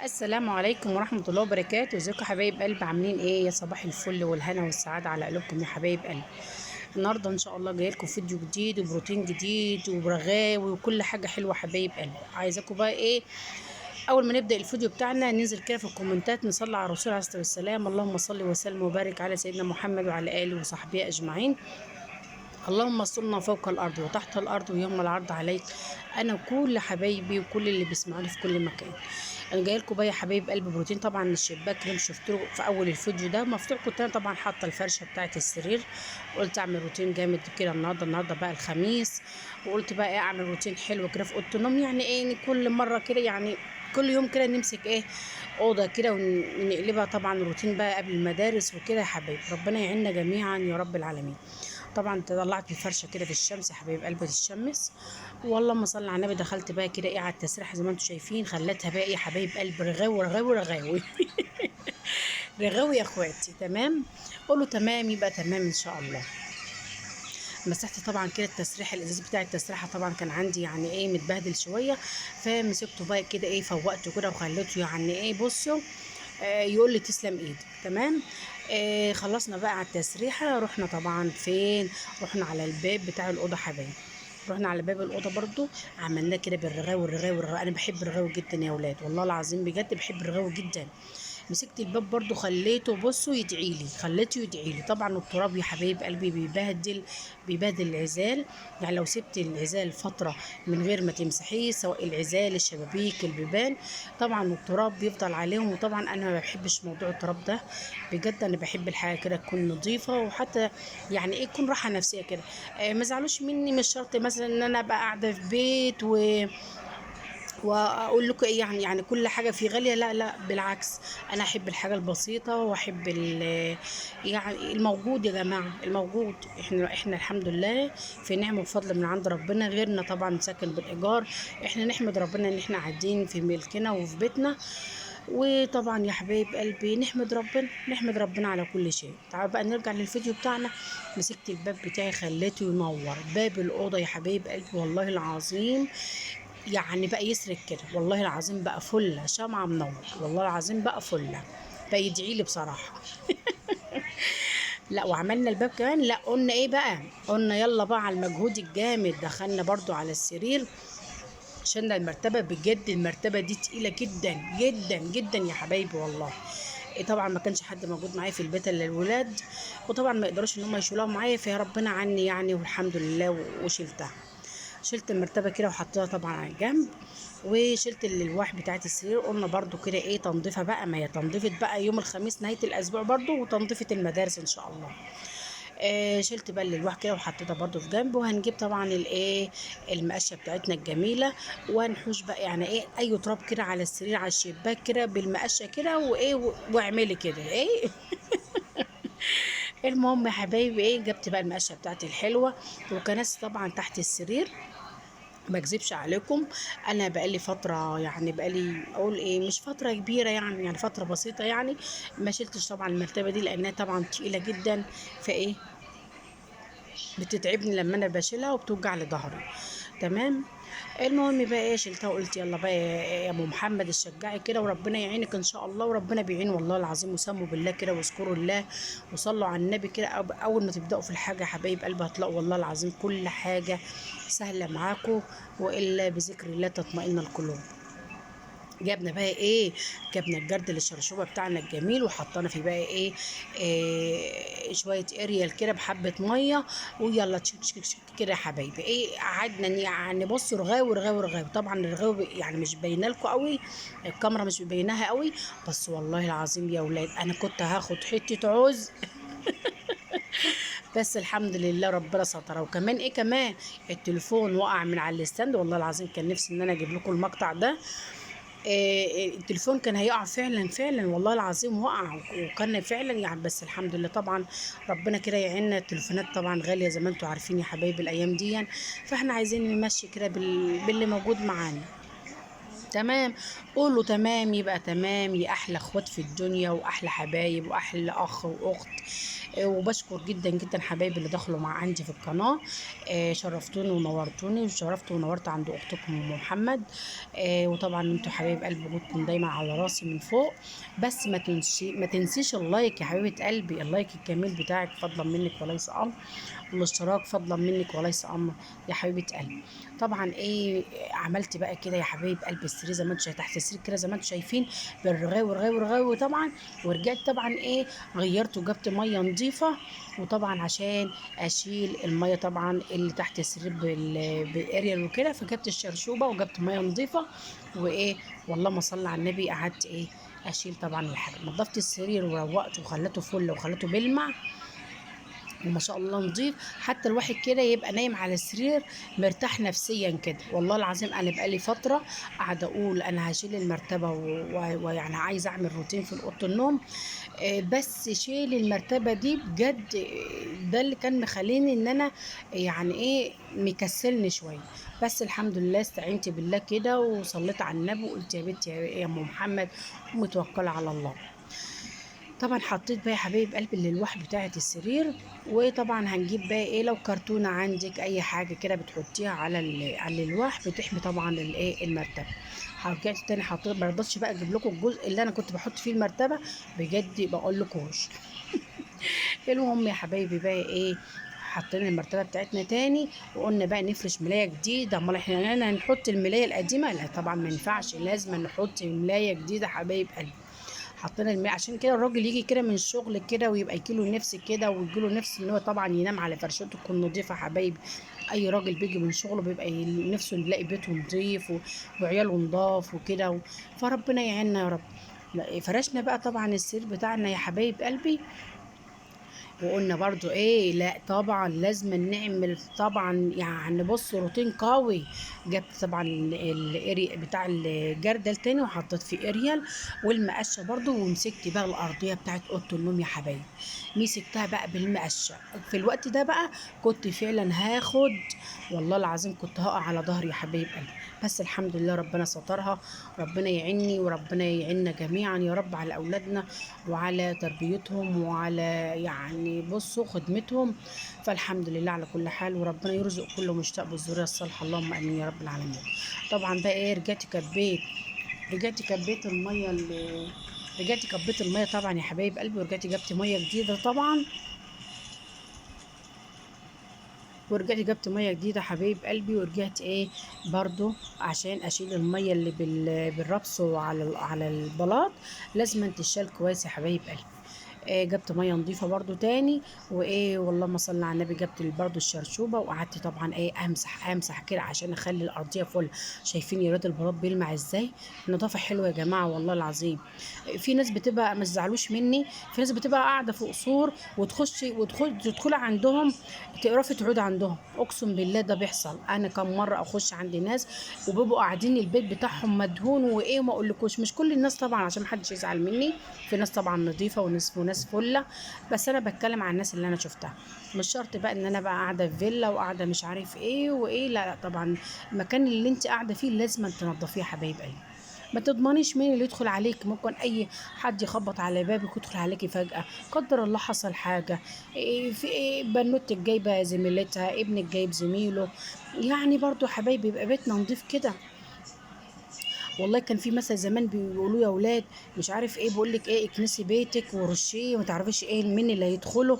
السلام عليكم ورحمة الله وبركاته. ازيكم يا حبايب قلب؟ عاملين ايه؟ يا صباح الفل والهنا والسعادة على قلوبكم يا حبايب قلب. النهارده ان شاء الله جاي لكم فيديو جديد وبروتين جديد وبرغاوي وكل حاجة حلوة حبايب قلب. عايزاكم بقى ايه؟ اول ما نبدأ الفيديو بتاعنا ننزل كده في الكومنتات نصلي على الرسول عليه الصلاة والسلام. اللهم صل وسلم وبارك على سيدنا محمد وعلى آله وصحبه أجمعين. اللهم استرنا فوق الارض وتحت الارض ويوم العرض عليك انا وكل حبايبي وكل اللي بيسمعوني في كل مكان. انا جاي لكم بقى يا حبايب قلب بروتين. طبعا الشباك اللي شفتوه في اول الفيديو ده مفتوح، كنت انا طبعا حاطه الفرشه بتاعه السرير، قلت اعمل روتين جامد كده النهارده بقى الخميس، وقلت بقى ايه اعمل روتين حلو كده في اوضه النوم. يعني ايه كل مره كده، يعني كل يوم كده نمسك ايه اوضه كده ونقلبها طبعا روتين بقى قبل المدارس وكده يا حبايب. ربنا يعيننا جميعا يا رب العالمين. طبعا طلعت الفرشه كده في الشمس يا حبايب قلبي الشمس، واللهم صل على النبي. دخلت بقى كده ايه على التسريحه زي ما انتم شايفين، خليتها بقى ايه يا حبايب قلبي رغاوي رغاوي رغاوي رغاوي يا اخواتي. تمام، قولوا تمام يبقى تمام ان شاء الله. مسحت طبعا كده التسريحه، الازاز بتاع التسريحه طبعا كان عندي يعني ايه متبهدل شويه، فمسكته بقى كده ايه فوقته كده وخليته يعني ايه بصوا يقول لي تسلم ايدك. تمام. خلصنا بقى على التسريحه، رحنا طبعا فين؟ رحنا على الباب بتاع الاوضه حبايبي. رحنا على باب الاوضه برضو عملناه كده بالرغاوي الرغاوي الرغاوي. انا بحب الرغاوي جدا يا اولاد، والله العظيم بجد بحب الرغاوي جدا. مسكت الباب برضو خليته بصوا يدعي لي، خليته يدعي لي. طبعا التراب يا حبايب قلبي بيبهدل العزال. يعني لو سبت العزال فتره من غير ما تمسحيه، سواء العزال الشبابيك البيبان، طبعا التراب بيفضل عليهم. وطبعا انا ما بحبش موضوع التراب ده بجد. انا بحب الحاجه كده تكون نظيفه، وحتى يعني ايه تكون راحه نفسيه كده. ما زعلوش مني، مش شرط مثلا ان انا ابقى قاعده في بيت واقول لكم ايه يعني كل حاجه فيه غاليه. لا لا بالعكس، انا احب الحاجه البسيطه واحب يعني الموجود يا جماعه. الموجود احنا الحمد لله في نعمه وفضل من عند ربنا، غيرنا طبعا ساكن بالايجار. احنا نحمد ربنا ان احنا قاعدين في ملكنا وفي بيتنا. وطبعا يا حبايب قلبي نحمد ربنا على كل شيء. تعالوا بقى نرجع للفيديو بتاعنا. مسكت الباب بتاعي خليته ينور باب الاوضه يا حبايب قلبي، والله العظيم يعني بقى يسرق كده. والله العظيم بقى فله شمعة منور، والله العظيم بقى فله، بقى يدعي لي بصراحه. لا وعملنا الباب كمان. لا قلنا ايه بقى، قلنا يلا بقى على المجهود الجامد. دخلنا برضو على السرير، شلنا المرتبه. بجد المرتبه دي تقيله جدا جدا جدا يا حبايبي والله. إيه طبعا ما كانش حد موجود معايا في البيت الا الولاد، وطبعا ما يقدروش ان هم يشيلوها معايا، فيا ربنا عني يعني والحمد لله. وشلتها، شلت المرتبه كده وحطيتها طبعا على جنب، وشلت الالواح بتاعت السرير. قلنا برضو كده ايه تنظيفها بقى، ما هي تنظيفه بقى يوم الخميس نهايه الاسبوع برضو، وتنظيفه المدارس ان شاء الله. شلت بقى الالواح كده وحطيتها برضو في جنب. وهنجيب طبعا الايه المقشه بتاعتنا الجميله، وهنحوش بقى يعني ايه اي تراب كده على السرير على الشباك كده بالمقشه كده وايه واعملي كده ايه. المهم يا حبايبي ايه جبت بقى المقشه بتاعتي الحلوه وكنست طبعا تحت السرير. ما اكذبش عليكم، انا بقالي فتره، يعني بقالي اقول ايه مش فتره كبيره، يعني فتره بسيطه يعني ما شلتش طبعا المرتبه دي لانها طبعا تقيله جدا. فايه بتتعبني لما انا بشيلها وبتوجع لي ظهري. تمام. المهم بقى ايه شلتها وقلت يلا بقى يا ابو محمد اشجعي كده وربنا يعينك ان شاء الله. وربنا بيعين والله العظيم. وسموا بالله كده واذكروا الله وصلوا على النبي كده. اول ما تبداوا في الحاجه يا حبايب قلبي هتلاقوا والله العظيم كل حاجه سهله معاكم، والا بذكر الله تطمئن القلوب. جبنا بقى ايه، جبنا الجرد الشرشوبه بتاعنا الجميل وحطينا فيه بقى إيه شويه اريال كده بحبه ميه، ويلا تشك تشك تشك كده يا حبايبي. ايه قعدنا يعني بصوا رغاوي رغاوي رغاوي. طبعا الرغاوي يعني مش باينه لكم قوي، الكاميرا مش مبيناها قوي، بس والله العظيم يا اولاد انا كنت هاخد حته عوز. بس الحمد لله ربنا ستر. وكمان ايه كمان التليفون وقع من على الستاند، والله العظيم كان نفسي ان انا اجيب لكم المقطع ده. التليفون كان هيقع فعلا فعلا والله العظيم وقع، وكان فعلا يعني. بس الحمد لله طبعا ربنا كده يعيننا. التليفونات طبعا غاليه زي ما انتم عارفين يا حبايبي الايام دي، فاحنا عايزين نمشي كده باللي موجود معانا. تمام، قولوا تمام يبقى تمام يا احلى اخوات في الدنيا واحلى حبايب واحلى اخ واخت. وبشكر جدا جدا حبايبي اللي دخلوا مع عندي في القناه. شرفتوني ونورتوني، وشرفت ونورت عند اختكم ام محمد. وطبعا انتوا حبايب قلبي وجودكم دايما على راسي من فوق. بس ما تنسيش اللايك يا حبيبه قلبي، اللايك الجميل بتاعك فضلا منك وليس امر، والاشتراك فضلا منك وليس امر يا حبيبه قلبي. طبعا عملت بقى كده يا حبايب قلبي السرير زي ما انتم تحت السرير كده زي ما انتم شايفين، بالرغاوي رغاوي رغاوي طبعا. ورجعت طبعا غيرت وجبت ميه نظيفه، وطبعا عشان اشيل الميه طبعا اللي تحت السرير بالاريال وكده، فجبت الشرشوبه وجبت ميه نظيفه والله ما صلى على النبي، قعدت اشيل طبعا الحاجه، نظفت السرير وروقته وخلته فل وخلته بيلمع، وما شاء الله نضيف. حتى الواحد كده يبقى نايم على السرير مرتاح نفسيا كده. والله العظيم انا بقالي فتره قاعده اقول انا هشيل المرتبه ويعني عايزه اعمل روتين في اوضه النوم. بس شيل المرتبه دي بجد، ده اللي كان مخليني ان انا يعني مكسلني شويه. بس الحمد لله استعينت بالله كده وصليت على النبي وقلت يا بنتي يا ام محمد ومتوكله على الله. طبعا حطيت بقى يا حبايب قلبي الالواح بتاعه السرير. وطبعا هنجيب بقى لو كرتونه عندك اي حاجه كده بتحطيها على الالواح بتحمي طبعا المرتبه. رجعت تاني حطيت، ما رضيتش بقى اجيب لكم الجزء اللي انا كنت بحط فيه المرتبه، بجد بقول لكوش. المهم يا حبايبي بقى حطينا المرتبه بتاعتنا تاني، وقلنا بقى نفرش ملايه جديده. امال احنا هنحط الملايه القديمه؟ لا طبعا ما ينفعش، لازم نحط ملايه جديده حبايب قلبي. حطينا الماء عشان كده الراجل يجي كده من الشغل كده ويبقى يجيله نفس كده، ويجيله نفس ان هو طبعا ينام على فرشته تكون نظيفه حبايبي. اي راجل بيجي من شغله بيبقى نفسه يلاقي بيته نظيف وعياله نضاف وكده فربنا يعيننا يا رب. لا، فرشنا بقى طبعا السرير بتاعنا يا حبايب قلبي. وقلنا برضو لا طبعا لازم نعمل طبعا يعني بص روتين قوي. جبت طبعا الاري بتاع الجردل تاني وحطيت فيه اريال والمقشه برضو، ومسكت بقى الارضيه بتاعت اوضه النوم يا حبايبي، مسكتها بقى بالمقشه. في الوقت ده بقى كنت فعلا هاخد، والله العظيم كنت هقع على ظهري يا حبايب قلبي. بس الحمد لله ربنا سترها، ربنا يعيني وربنا يعيننا جميعا يا رب على اولادنا وعلى تربيتهم وعلى يعني بصوا خدمتهم. فالحمد لله على كل حال، وربنا يرزق كل مشتاق بالذريه الصالحه، اللهم امين يا رب العالمين. طبعا بقى رجعت كبيت الميه رجعت كبيت الميه طبعا يا حبايب قلبي، ورجعت جبت ميه جديده طبعا. ورجعت جبت ميه جديده حبايب قلبي، ورجعت برضو عشان اشيل الميه اللي بالربس على البلاط، لازم تشال كويس يا حبايب قلبي. جبت ميه نظيفه برضو تاني، والله ما صلى على النبي، جبت برضو الشرشوبه وقعدت طبعا امسح كده عشان اخلي الارضيه فل. شايفين يا ريت البلاط بيلمع ازاي؟ نظافه حلوه يا جماعه والله العظيم. في ناس بتبقى ما تزعلوش مني، في ناس بتبقى قاعده في قصور تدخلي عندهم تقرفي تعودي عندهم، اقسم بالله ده بيحصل. انا كم مره اخش عند ناس وبيبقوا قاعدين البيت بتاعهم مدهون وما اقولكوش، مش كل الناس طبعا عشان محدش يزعل مني، في ناس طبعا نظيفه وناس فله، بس انا بتكلم عن الناس اللي انا شفتها. مش شرط بقى ان انا بقى قاعده في فيلا وقاعده مش عارف لا لا طبعا، المكان اللي انت قاعده فيه لازم تنضفيه يا حبايب قلبي. ما تضمنيش مين اللي يدخل عليك، ممكن اي حد يخبط على بابك ويدخل عليكي فجأة، قدر الله حصل حاجة، في بنوتك جايبة زميلتها، ابنك جايب زميله، يعني برضو حبايبي يبقى بيتنا نضيف كده. والله كان في مثل زمان بيقولوا يا اولاد مش عارف بيقول لك اكنسي بيتك ورشيه وما تعرفيش مين اللي هيدخله،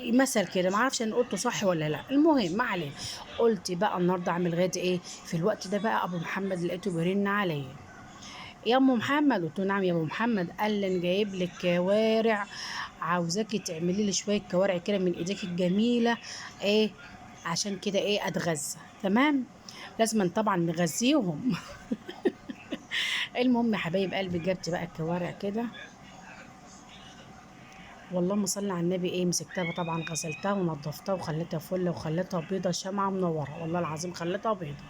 مثل كده ما اعرفش انا قلته صح ولا لا، المهم ما علينا. قلت بقى النهارده اعمل غدا في الوقت ده بقى ابو محمد لقيته بيرن عليا، يا ام محمد. قلت له نعم يا ابو محمد. قال لي انا جايب لك كوارع، عاوزاكي تعملي لي شويه كوارع كده من ايديك الجميله، ايه عشان كده اتغذى. تمام، لازم طبعا نغذيهم. المهم يا حبايب قلبي جبت بقى الكوارع كده، والله ما صلي على النبي مسكتها طبعا غسلتها ونضفتها وخليتها فله وخليتها بيضه شمعه منوره، والله العظيم خليتها بيضه،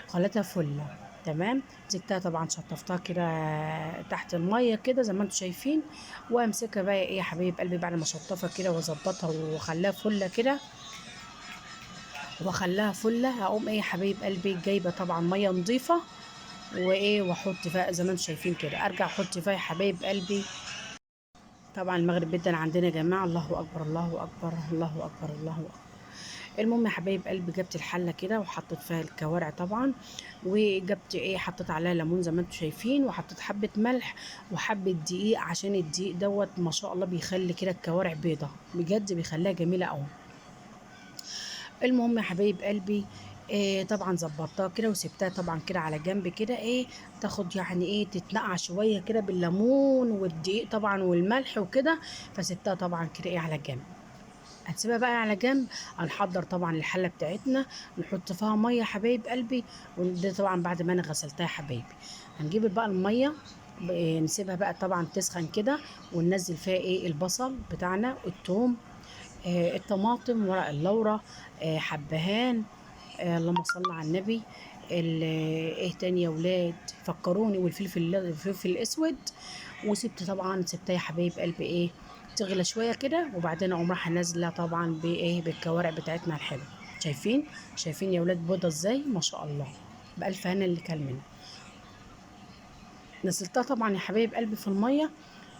خليتها فله. تمام، مسكتها طبعا شطفتها كده تحت الميه كده زي ما انتم شايفين، وامسكها بقى يا حبايب قلبي بعد ما شطفها كده واظبطها وخليها فله كده، واخليها فله هقوم يا حبايب قلبي جايبه طبعا ميه نظيفه واحط فيها زي ما انتم شايفين كده، ارجع احط فيها يا حبايب قلبي طبعا المغرب جدا عندنا يا جماعه. الله اكبر الله اكبر الله اكبر الله اكبر. المهم يا حبايب قلبي، جبت الحله كده وحطيت فيها الكوارع طبعا، وجبت حطيت عليها ليمون زي ما انتم شايفين، وحطيت حبه ملح وحبه دقيق، عشان الدقيق دوت ما شاء الله بيخلي كده الكوارع بيضه، بجد بيخليها جميله قوي. المهم يا حبايب قلبي، طبعا ظبطتها كده وسبتها طبعا كده على جنب كده، تاخد يعني تتنقع شويه كده بالليمون والدقيق طبعا والملح وكده. فسبتها طبعا كده على جنب. هنسيبها بقى على جنب. هنحضر طبعا الحله بتاعتنا، نحط فيها ميه حبايب قلبي، وده طبعا بعد ما انا غسلتها يا حبايبي. هنجيب بقى الميه، نسيبها بقى طبعا تسخن كده، وننزل فيها البصل بتاعنا، الثوم، الطماطم، ورق اللورة، حبهان، اللهم صل على النبي، ايه تاني يا ولاد فكروني، الفلفل الاسود. وسبت طبعا سبتها يا حبايب قلبي تغلى شويه كده، وبعدين اقوم رايحه نازله طبعا بالكوارع بتاعتنا الحلوه. شايفين يا ولاد بيضه ازاي، ما شاء الله، بألف هنا اللي كان منها. نزلتها طبعا يا حبايب قلبي في الميه،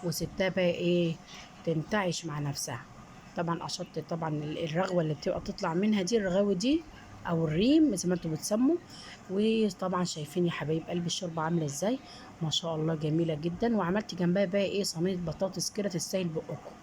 وسبتها بقى تنتعش مع نفسها. طبعا قشطت طبعا الرغوه اللي بتبقى تطلع منها دي، الرغاوي دي او الريم زي ما انتم بتسموا. وطبعا شايفين يا حبايب قلبي الشوربه عامله ازاي، ما شاء الله جميله جدا. وعملت جنبها بقى صينيه بطاطس كده تستاهل بقكم.